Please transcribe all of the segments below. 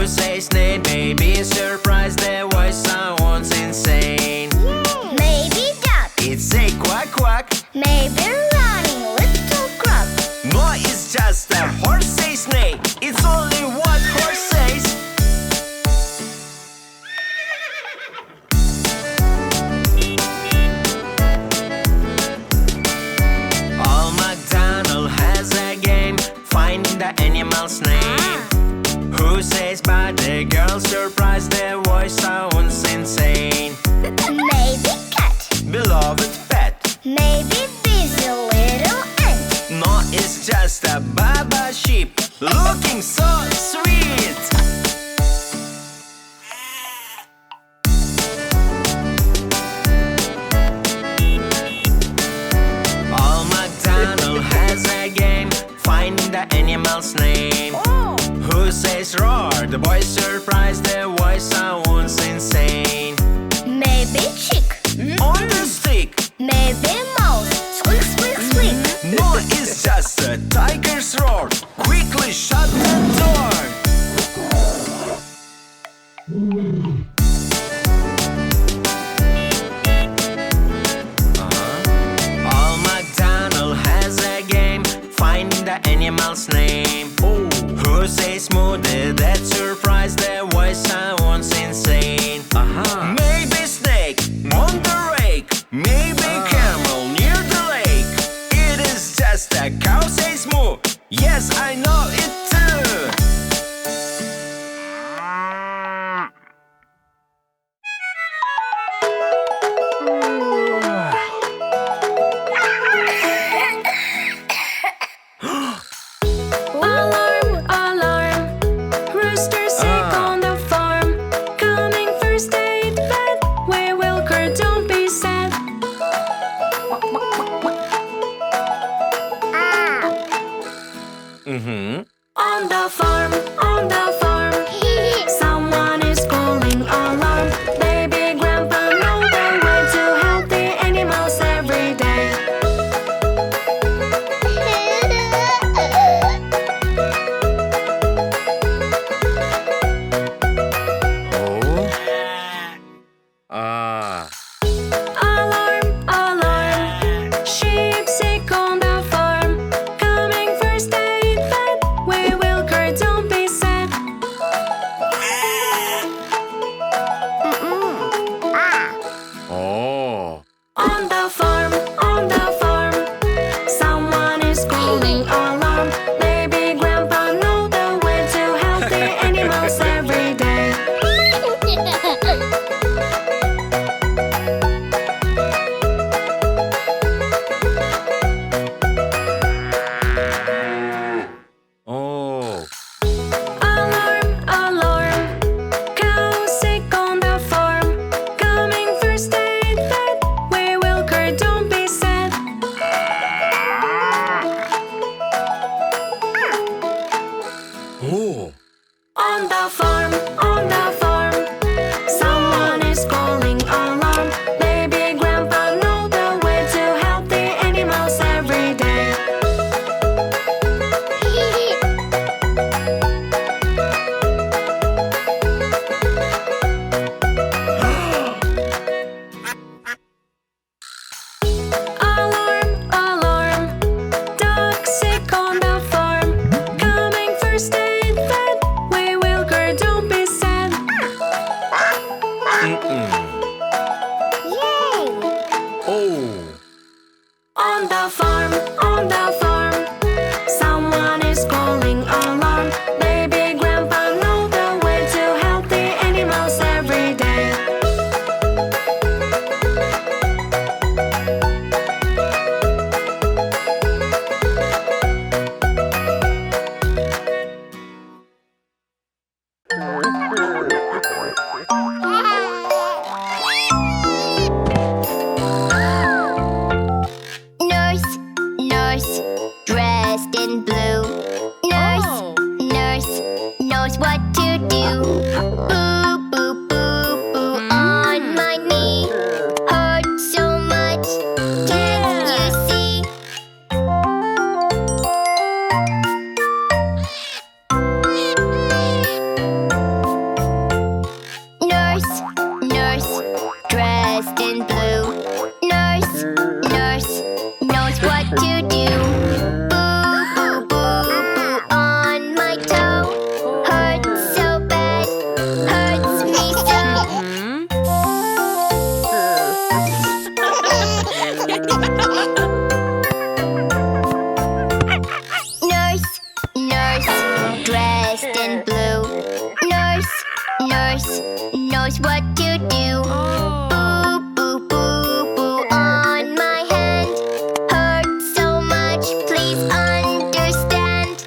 Who says nay? Baby, surprise, the voice sounds insane. Maybe duck. It's a quack quack. Maybe running little crop. No, it's just a horse says nay. It's only what horse says. Old MacDonald has a game, finding the animal's name. Who says but the girl surprised, the voice sounds insane. Maybe cat. Beloved pet. Maybe busy little ant. No, it's just a baba sheep, looking so sweet. Old MacDonald has a game, finding the animal's name. Who says roar? The boy surprised, the voice sounds insane. Maybe chick. On the stick. Maybe mouse. Squeak, squeak, squeak. No, it's just a tiger's roar. Quickly shut the door. Old MacDonald has a game, finding the animal's name. Who says moo? That surprise, the voice sounds insane. Maybe snake on the rake. Maybe camel near the lake. It is just a cow says moo. Yes, I know it too. Alarm, alarm, rooster sick on the farm. Coming first aid vet, we will cure, don't be sad. On the farm, someone is calling alarm. Baby grandpa know the way to help the animals every day. Alarm, alarm, sheep sick on the farm. Coming first aid vet, we will cure, don't be sad. On the farm, someone is calling alarm. Baby grandpa know the way to help the animals every day. Alarm, alarm, cow sick on the farm. Coming first aid vet, we will cure, don't be sad. On the farm, Nurse knows what to do. Boo, boo, boo, boo on my hand. Hurts so much, please understand.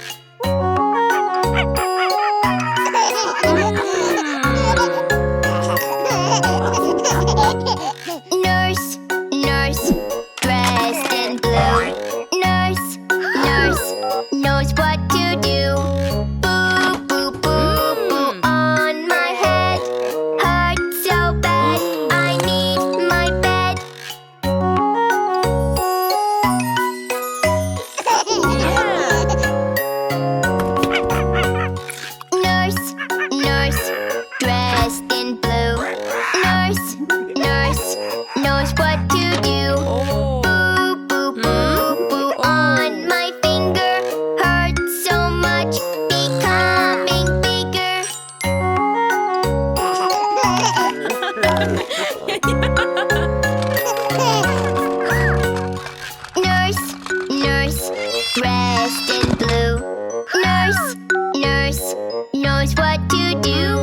Nurse, nurse, dressed in blue. Nurse, nurse, knows what to do. Boo, boo, boo, boo on my head. Hurts so bad, I need my bed. Nurse, nurse, dressed in blue. Nurse, nurse, knows what to do. Boo, boo, boo, boo on my finger. Hurts so much, becoming bigger. Nurse, nurse, dressed in blue. Nurse, nurse, knows what to do.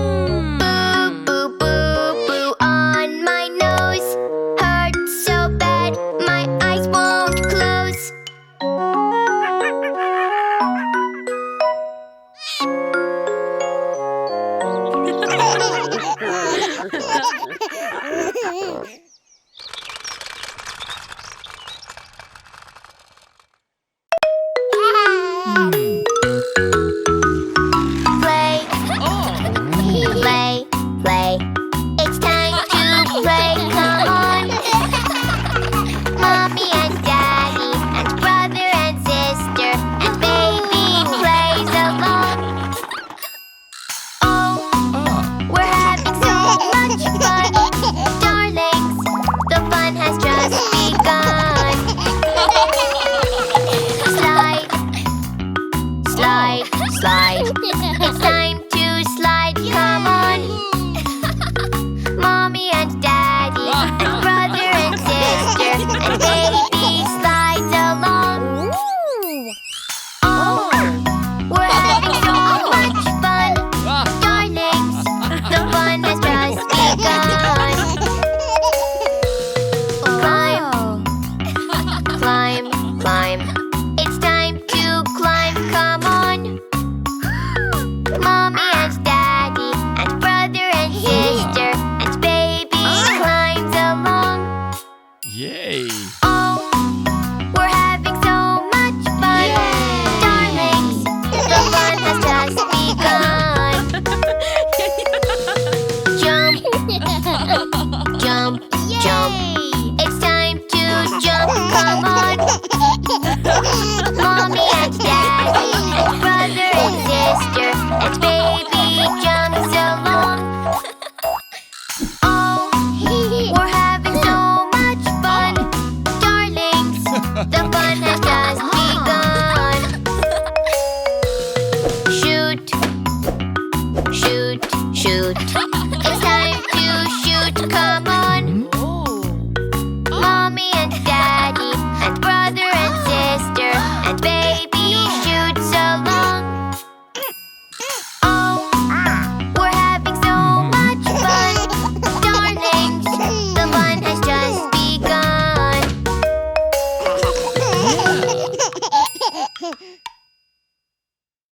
Boo, boo, boo, boo on my nose. Hurts so bad, my eyes won't close.